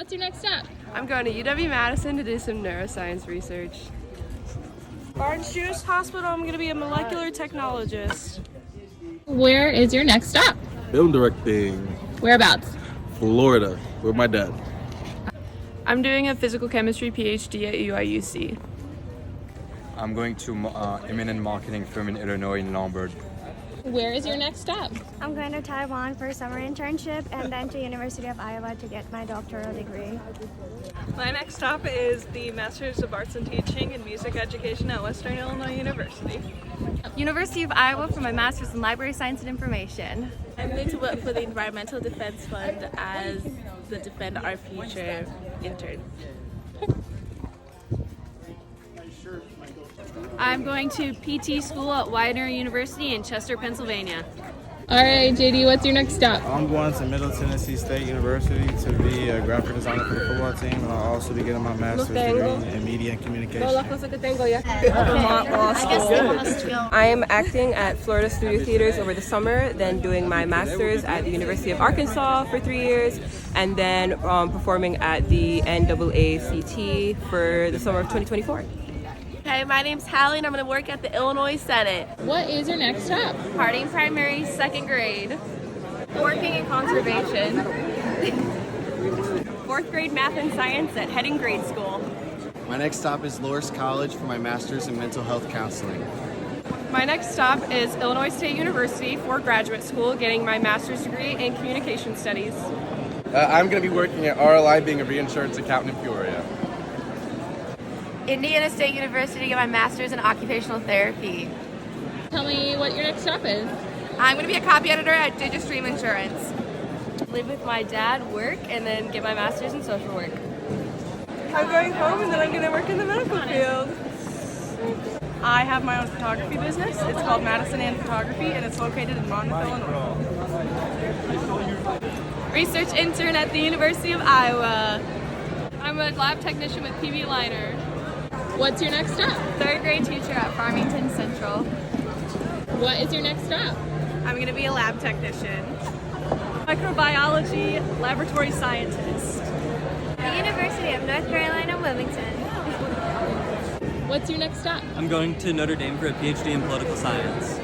What's your next step? I'm going to UW-Madison to do some neuroscience research. Orange Juice Hospital, I'm going to be a molecular technologist. Where is your next stop? Film directing. Whereabouts? Florida, with my dad. I'm doing a physical chemistry PhD at UIUC. I'm going to eminent marketing firm in Illinois in Lombard. Where is your next stop? I'm going to Taiwan for a summer internship and then to University of Iowa to get my doctoral degree. My next stop is the Masters of Arts and Teaching in Music Education at Western Illinois University. University of Iowa for my Master's in Library Science and Information. I'm going to work for the Environmental Defense Fund as the Defend Our Future intern. I'm going to PT school at Widener University in Chester, Pennsylvania. All right, JD, what's your next stop? I'm going to Middle Tennessee State University to be a graphic designer for the football team, and I'll also be getting my master's degree in media and communication. I am acting at Florida Studio Theaters over the summer, then doing my master's at the University of Arkansas for 3 years, and then performing at the NAACT for the summer of 2024. Hey, my name's Hallie and I'm going to work at the Illinois Senate. What is your next stop? Harding Primary, 2nd grade. Working in conservation. 4th grade math and science at Heading Grade School. My next stop is Loras College for my master's in mental health counseling. My next stop is Illinois State University for graduate school, getting my master's degree in communication studies. I'm going to be working at RLI being a reinsurance accountant in Peoria. Indiana State University to get my master's in occupational therapy. Tell me what your next stop is. I'm going to be a copy editor at Digistream Insurance. Live with my dad, work, and then get my master's in social work. I'm going home and then I'm going to work in the medical field. I have my own photography business. It's called Madison and Photography and it's located in Monmouth, Illinois. Research intern at the University of Iowa. I'm a lab technician with PV Liner. What's your next stop? 3rd grade teacher at Farmington Central. What is your next stop? I'm going to be a lab technician. Microbiology laboratory scientist. The University of North Carolina, Wilmington. What's your next stop? I'm going to Notre Dame for a PhD in political science.